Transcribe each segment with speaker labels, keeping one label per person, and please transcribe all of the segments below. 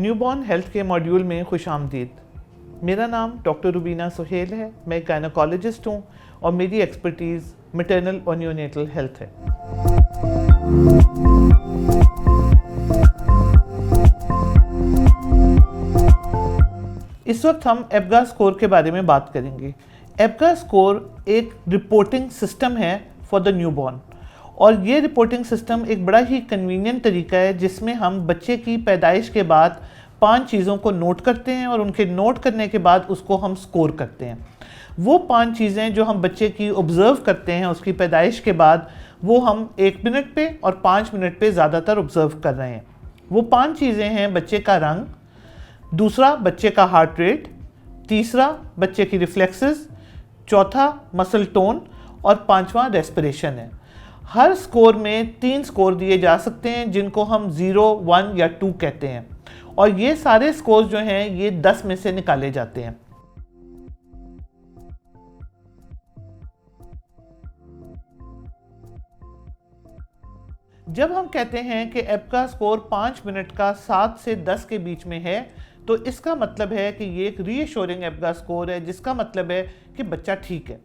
Speaker 1: Newborn health के module में खुश आमदीद। मेरा नाम डॉक्टर रुबीना सुहेल है। मैं गायनोकोलॉजिस्ट हूँ और मेरी एक्सपर्टीज़ मैटरनल और न्यूनेटल हेल्थ है। इस वक्त हम एबगा स्कोर के बारे में बात करेंगे। एबगा स्कोर एक रिपोर्टिंग सिस्टम है फॉर द न्यूबॉर्न, और ये रिपोर्टिंग सिस्टम एक बड़ा ही कन्वीनियंट तरीका है जिसमें हम बच्चे की पैदाइश के बाद 5 चीज़ों को नोट करते हैं और उनके नोट करने के बाद उसको हम स्कोर करते हैं। वो 5 चीज़ें जो हम बच्चे की ऑब्ज़र्व करते हैं उसकी पैदाइश के बाद, वो हम 1 मिनट पे और 5 मिनट पे ज़्यादातर ऑब्ज़र्व कर रहे हैं। वो 5 चीज़ें हैं: बच्चे का रंग, दूसरा बच्चे का हार्ट रेट, तीसरा बच्चे की रिफ्लेक्सेस, चौथा मसल टोन और 5वां रेस्पिरेशन है। हर स्कोर में 3 स्कोर दिए जा सकते हैं जिनको हम 0, 1 या 2 कहते हैं, और ये सारे स्कोर जो हैं ये 10 में से निकाले जाते हैं। जब हम कहते हैं कि एबगा स्कोर 5 मिनट का 7 से 10 के बीच में है, तो इसका मतलब है कि ये एक रीअश्योरिंग एबगा स्कोर है, जिसका मतलब है कि बच्चा ठीक है।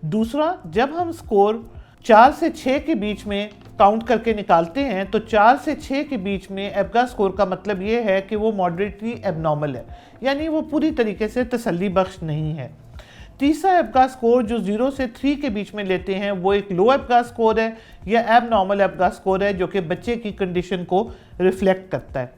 Speaker 1: दूसरा, जब हम स्कोर 4 से 6 के बीच में काउंट करके निकालते हैं, तो 4 से 6 के बीच में एबगा स्कोर का मतलब ये है कि वो मॉडरेटली एबनॉर्मल है, यानी वो पूरी तरीके से तसल्ली बख्श नहीं है। तीसरा एबगा स्कोर जो 0 से 3 के बीच में लेते हैं वो एक लो एबगा स्कोर है या एबनॉर्मल एबगा स्कोर है, जो कि बच्चे की कंडीशन को रिफ्लेक्ट करता है।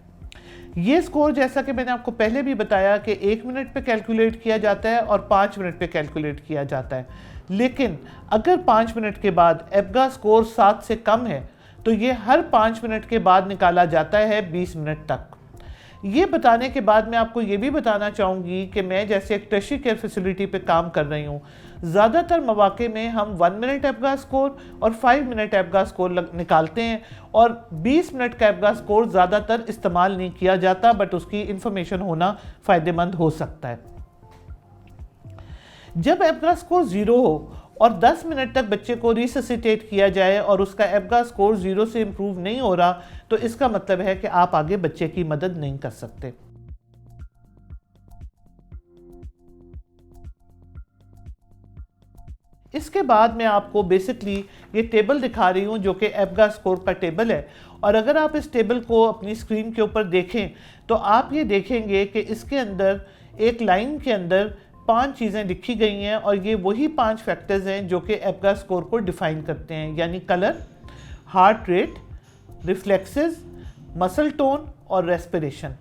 Speaker 1: ये स्कोर, जैसा कि मैंने आपको पहले भी बताया, कि 1 मिनट पे कैलकुलेट किया जाता है और 5 मिनट पे कैलकुलेट किया जाता है। लेकिन अगर 5 मिनट के बाद एबगा स्कोर 7 से कम है, तो ये हर 5 मिनट के बाद निकाला जाता है 20 मिनट तक। ये बताने के बाद मैं आपको ये भी बताना चाहूँगी कि मैं जैसे एक टर्शियरी केयर फैसिलिटी पे काम कर रही हूँ, ज़्यादातर मौके में हम 1 मिनट एबगा स्कोर और 5 मिनट एबगा स्कोर निकालते हैं, और 20 मिनट का एबगा स्कोर ज़्यादातर इस्तेमाल नहीं किया जाता, बट उसकी इंफॉर्मेशन होना फ़ायदेमंद हो सकता है। जब एबगा स्कोर 0 हो और 10 मिनट तक बच्चे को रिससिटेट किया जाए और उसका एबगा स्कोर 0 से इम्प्रूव नहीं हो रहा, तो इसका मतलब है कि आप आगे बच्चे की मदद नहीं कर सकते। इसके बाद मैं आपको बेसिकली ये टेबल दिखा रही हूँ जो कि एबगा स्कोर का टेबल है, और अगर आप इस टेबल को अपनी स्क्रीन के ऊपर देखें तो आप ये देखेंगे कि इसके अंदर एक लाइन के अंदर 5 चीज़ें लिखी गई हैं, और ये वही 5 फैक्टर्स हैं जो कि एबगा स्कोर को डिफाइन करते हैं, यानी colour, heart rate, reflexes, muscle tone और रेस्पिरेशन।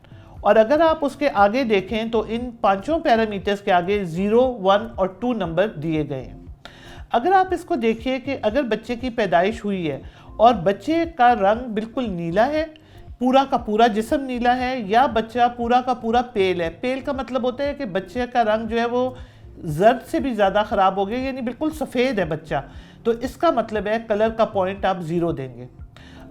Speaker 1: और अगर आप उसके आगे देखें तो इन 5 पैरामीटर्स के आगे 0, 1 और 2 नंबर दिए गए हैं। अगर आप इसको देखिए कि अगर बच्चे की पैदाइश हुई है और बच्चे का रंग बिल्कुल नीला है, पूरा का पूरा जिस्म नीला है, या बच्चा पूरा का पूरा पेल है। पेल का मतलब होता है कि बच्चे का रंग जो है वो जर्द से भी ज़्यादा ख़राब हो गया, यानी बिल्कुल सफ़ेद है बच्चा, तो इसका मतलब है कलर का पॉइंट आप 0 देंगे।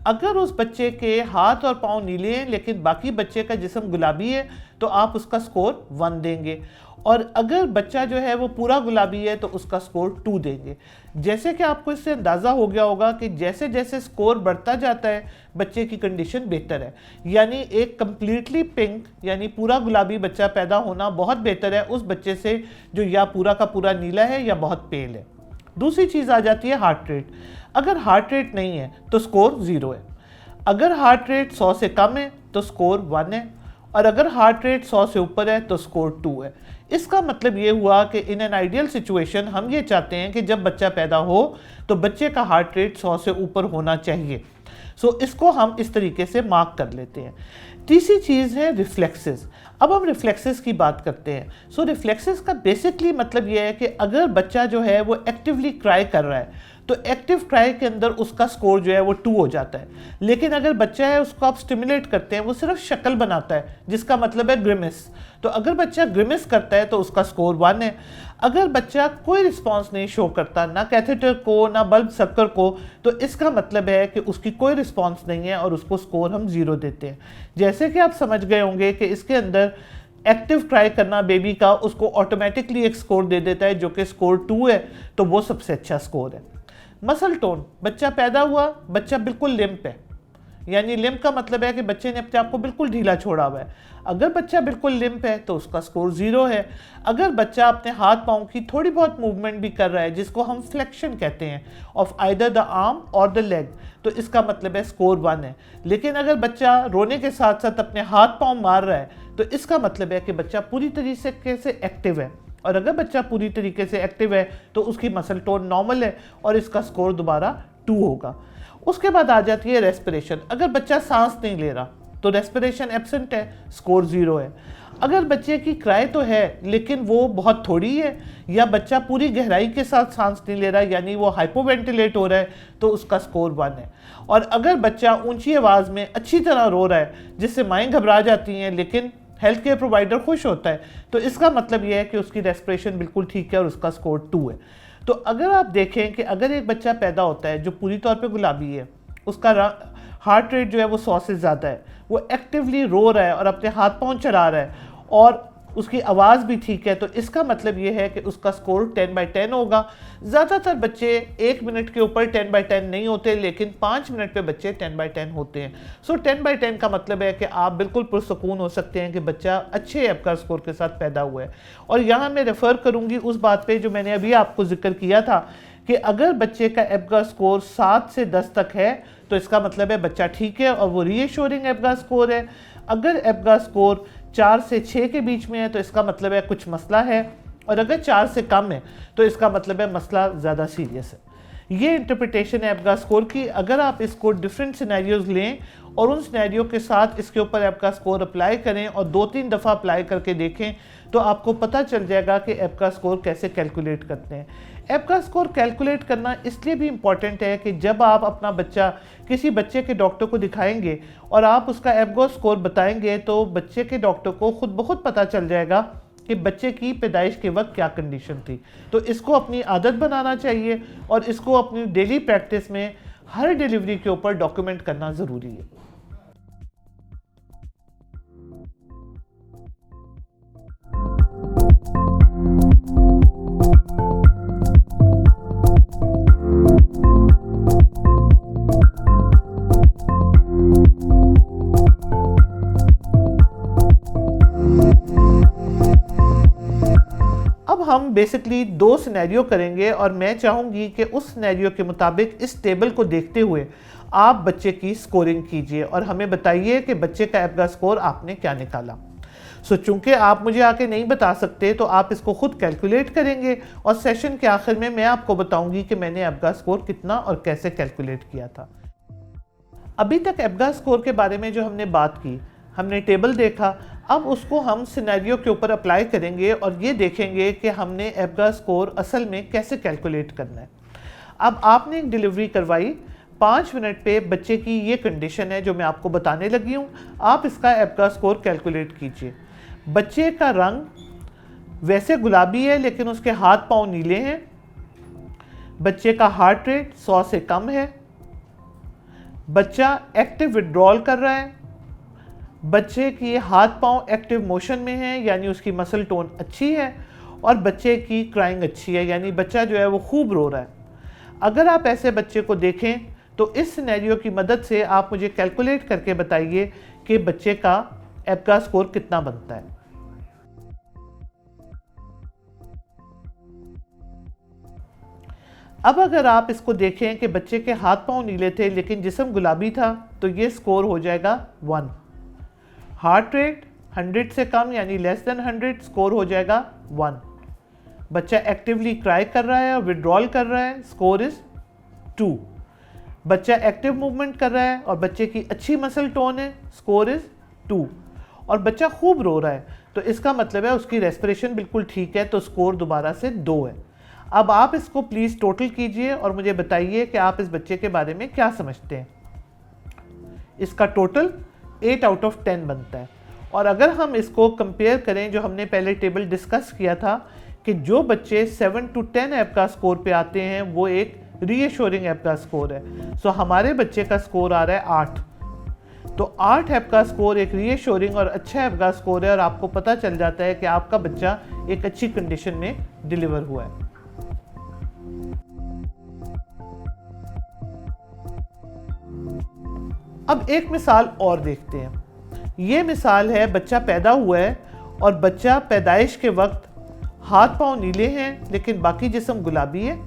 Speaker 1: अगर उस बच्चे के हाथ और पाँव नीले हैं लेकिन बाकी बच्चे का जिस्म गुलाबी है, तो आप उसका स्कोर 1 देंगे, और अगर बच्चा जो है वो पूरा गुलाबी है तो उसका स्कोर 2 देंगे। जैसे कि आपको इससे अंदाज़ा हो गया होगा कि जैसे जैसे स्कोर बढ़ता जाता है बच्चे की कंडीशन बेहतर है, यानी एक कम्प्लीटली पिंक यानी पूरा गुलाबी बच्चा पैदा होना बहुत बेहतर है उस बच्चे से जो या पूरा का पूरा नीला है या बहुत पेल है। दूसरी चीज़ आ जाती है हार्ट रेट। अगर हार्ट रेट नहीं है तो स्कोर 0 है, अगर हार्ट रेट 100 से कम है तो स्कोर 1 है, और अगर हार्ट रेट 100 से ऊपर है तो स्कोर 2 है। इसका मतलब ये हुआ कि इन एन आइडियल सिचुएशन हम ये चाहते हैं कि जब बच्चा पैदा हो तो बच्चे का हार्ट रेट 100 से ऊपर होना चाहिए। इसको हम इस तरीके से मार्क कर लेते हैं। तीसरी चीज़ है रिफ्लेक्सेस। अब हम रिफ्लेक्सेस की बात करते हैं। रिफ्लेक्सेस का बेसिकली मतलब ये है कि अगर बच्चा जो है वो एक्टिवली क्राई कर रहा है, तो एक्टिव क्राई के अंदर उसका स्कोर जो है वो 2 हो जाता है। लेकिन अगर बच्चा है उसको आप स्टिमुलेट करते हैं, वो सिर्फ शक्ल बनाता है, जिसका मतलब है ग्रिमिस, तो अगर बच्चा ग्रिमिस करता है तो उसका स्कोर 1 है। अगर बच्चा कोई रिस्पांस नहीं शो करता, ना कैथेटर को ना बल्ब सक्कर को, तो इसका मतलब है कि उसकी कोई रिस्पांस नहीं है और उसको स्कोर हम 0 देते हैं। जैसे कि आप समझ गए होंगे कि इसके अंदर एक्टिव ट्राई करना बेबी का उसको ऑटोमेटिकली एक स्कोर दे देता है जो कि स्कोर 2 है, तो वो सबसे अच्छा स्कोर है। मसल टोन, बच्चा पैदा हुआ, बच्चा बिल्कुल लिम्प है, यानी लिम्प का मतलब है कि बच्चे ने अपने आप को बिल्कुल ढीला छोड़ा हुआ है। अगर बच्चा बिल्कुल लिम्प है तो उसका स्कोर 0 है। अगर बच्चा अपने हाथ पाँव की थोड़ी बहुत मूवमेंट भी कर रहा है, जिसको हम फ्लेक्शन कहते हैं ऑफ आइदर द आर्म और द लेग, तो इसका मतलब है स्कोर 1 है। लेकिन अगर बच्चा रोने के साथ साथ अपने हाथ पाँव मार रहा है तो इसका मतलब है कि बच्चा पूरी तरीके से एक्टिव है। और अगर बच्चा पूरी तरीके से एक्टिव है तो उसकी मसल टोन नॉर्मल है और इसका स्कोर दोबारा 2 होगा। उसके बाद आ जाती है रेस्पिरेशन। अगर बच्चा सांस नहीं ले रहा तो रेस्पिरेशन एब्सेंट है, स्कोर 0 है। अगर बच्चे की क्राई तो है लेकिन वो बहुत थोड़ी है, या बच्चा पूरी गहराई के साथ सांस नहीं ले रहा यानी वो हाइपोवेंटिलेट हो रहा है, तो उसका स्कोर 1 है। और अगर बच्चा ऊंची आवाज़ में अच्छी तरह रो रहा है जिससे माएँ घबरा जाती हैं लेकिन हेल्थ केयर प्रोवाइडर खुश होता है, तो इसका मतलब यह है कि उसकी रेस्पिरेशन बिल्कुल ठीक है और उसका स्कोर 2 है। तो अगर आप देखें कि अगर एक बच्चा पैदा होता है जो पूरी तौर पे गुलाबी है, उसका हार्ट रेट जो है वो 100 से ज़्यादा है, वो एक्टिवली रो रहा है और अपने हाथ पाँव चला रहा है और उसकी आवाज़ भी ठीक है, तो इसका मतलब ये है कि उसका स्कोर 10/10 होगा। ज़्यादातर बच्चे 1 मिनट के ऊपर 10/10 नहीं होते, लेकिन 5 मिनट पे बच्चे 10/10 होते हैं। सो 10/10 का मतलब है कि आप बिल्कुल पुरसकून हो सकते हैं कि बच्चा अच्छे एब्गा स्कोर के साथ पैदा हुआ है। और यहाँ मैं रेफ़र करूँगी उस बात पे जो मैंने अभी आपको जिक्र किया था कि अगर बच्चे का एब्गा स्कोर 7 से 10 तक है तो इसका मतलब है बच्चा ठीक है और वो रीएश्योरिंग एब्गा स्कोर है। अगर एब्गा स्कोर 4 से 6 के बीच में है तो इसका मतलब है कुछ मसला है, और अगर 4 से कम है तो इसका मतलब है मसला ज़्यादा सीरियस है। ये इंटरप्रिटेशन है एब्गा स्कोर की। अगर आप इसको डिफरेंट सिनेरियोज लें और उन सिनेरियो के साथ इसके ऊपर एब्गा स्कोर अप्लाई करें और 2-3 दफ़ा अप्लाई करके देखें तो आपको पता चल जाएगा कि एब्गा स्कोर कैसे कैलकुलेट करते हैं। एब्गा स्कोर कैलकुलेट करना इसलिए भी इम्पॉर्टेंट है कि जब आप अपना बच्चा किसी बच्चे के डॉक्टर को दिखाएंगे और आप उसका एब्गा स्कोर बताएंगे तो बच्चे के डॉक्टर को खुद ब खुद पता चल जाएगा कि बच्चे की पैदाइश के वक्त क्या कंडीशन थी। तो इसको अपनी आदत बनाना चाहिए और इसको अपनी डेली प्रैक्टिस में हर डिलीवरी के ऊपर डॉक्यूमेंट करना ज़रूरी है। हम बेसिकली 2 सिनेरियो करेंगे और मैं चाहूँगी कि उस सिनेरियो के मुताबिक इस टेबल को देखते हुए आप बच्चे की स्कोरिंग कीजिए और हमें बताइए कि बच्चे का एब्गा स्कोर आपने क्या निकाला। चूँकि आप मुझे आके नहीं बता सकते तो आप इसको खुद कैलकुलेट करेंगे और सेशन के आखिर में मैं आपको बताऊँगी कि मैंने एब्गा स्कोर कितना और कैसे कैलकुलेट किया था। अभी तक एब्गा स्कोर के बारे में जो हमने बात की, हमने टेबल देखा, अब उसको हम सिनेरियो के ऊपर अप्लाई करेंगे और ये देखेंगे कि हमने एब्गा स्कोर असल में कैसे कैलकुलेट करना है। अब आपने एक डिलीवरी करवाई, 5 मिनट पे बच्चे की ये कंडीशन है जो मैं आपको बताने लगी हूँ। आप इसका एब्गा स्कोर कैलकुलेट कीजिए। बच्चे का रंग वैसे गुलाबी है लेकिन उसके हाथ पाँव नीले हैं। बच्चे का हार्ट रेट 100 से कम है। बच्चा एक्टिव विड्रॉल कर रहा है। बच्चे की हाथ पांव एक्टिव मोशन में है यानी उसकी मसल टोन अच्छी है और बच्चे की क्राइंग अच्छी है यानी बच्चा जो है वो खूब रो रहा है। अगर आप ऐसे बच्चे को देखें तो इस सिनेरियो की मदद से आप मुझे कैलकुलेट करके बताइए कि बच्चे का एब्गा स्कोर कितना बनता है। अब अगर आप इसको देखें कि बच्चे के हाथ पांव नीले थे लेकिन जिस्म गुलाबी था तो ये स्कोर हो जाएगा 1। हार्ट रेट 100 से कम यानी लेस देन 100, स्कोर हो जाएगा 1। बच्चा एक्टिवली क्राई कर रहा है और विड्रॉल कर रहा है, स्कोर इज 2। बच्चा एक्टिव मूवमेंट कर रहा है और बच्चे की अच्छी मसल टोन है, स्कोर इज 2। और बच्चा खूब रो रहा है तो इसका मतलब है उसकी रेस्पिरेशन बिल्कुल ठीक है, तो स्कोर दोबारा से 2 है। अब आप इसको प्लीज़ टोटल कीजिए और मुझे बताइए कि आप इस बच्चे के बारे में क्या समझते हैं। इसका टोटल 8 आउट ऑफ 10 बनता है। और अगर हम इसको कंपेयर करें जो हमने पहले टेबल डिस्कस किया था कि जो बच्चे 7 to 10 एब्गा स्कोर पे आते हैं वो एक रीएश्योरिंग एब्गा स्कोर है। सो हमारे बच्चे का स्कोर आ रहा है 8। तो 8 एब्गा स्कोर एक रीएश्योरिंग और अच्छा एब्गा स्कोर है और आपको पता चल जाता है कि आपका बच्चा एक अच्छी कंडीशन में डिलीवर हुआ है। अब एक मिसाल और देखते हैं। ये मिसाल है, बच्चा पैदा हुआ है और बच्चा पैदाइश के वक्त हाथ पांव नीले हैं लेकिन बाकी जिस्म गुलाबी है।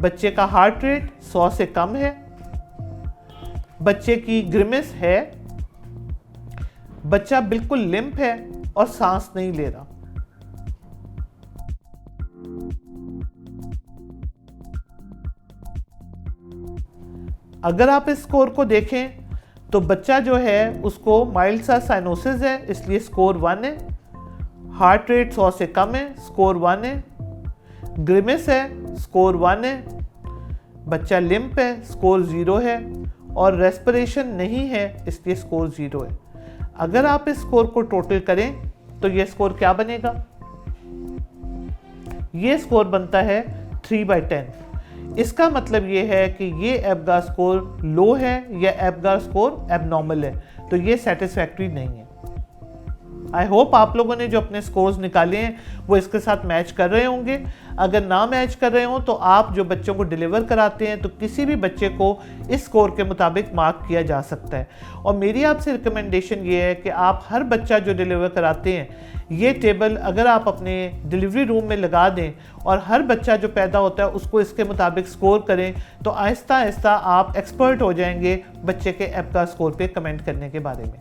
Speaker 1: बच्चे का हार्ट रेट 100 से कम है। बच्चे की ग्रिमिस है। बच्चा बिल्कुल लिम्प है और सांस नहीं ले रहा। अगर आप इस स्कोर को देखें तो बच्चा जो है उसको माइल्ड सा साइनोसिस है, इसलिए स्कोर 1 है। हार्ट रेट 100 से कम है, स्कोर 1 है। ग्रिमिस है, स्कोर 1 है। बच्चा लिम्प है, स्कोर 0 है। और रेस्पिरेशन नहीं है, इसलिए स्कोर 0 है। अगर आप इस स्कोर को टोटल करें तो ये स्कोर क्या बनेगा? ये स्कोर बनता है 3/10। इसका मतलब ये है कि ये एब्गास स्कोर लो है या एब्गास स्कोर एबनॉर्मल है, तो ये सेटिस्फैक्ट्री नहीं है। आई होप आप लोगों ने जो अपने स्कोर्स निकाले हैं वो इसके साथ मैच कर रहे होंगे। अगर ना मैच कर रहे हो तो आप जो बच्चों को डिलीवर कराते हैं तो किसी भी बच्चे को इस स्कोर के मुताबिक मार्क किया जा सकता है। और मेरी आपसे रिकमेंडेशन ये है कि आप हर बच्चा जो डिलीवर कराते हैं ये टेबल अगर आप अपने डिलीवरी रूम में लगा दें और हर बच्चा जो पैदा होता है उसको इसके मुताबिक स्कोर करें तो आहिस्ता आहिस्ता आप एक्सपर्ट हो जाएंगे बच्चे के एब्गास स्कोर पे कमेंट करने के बारे में।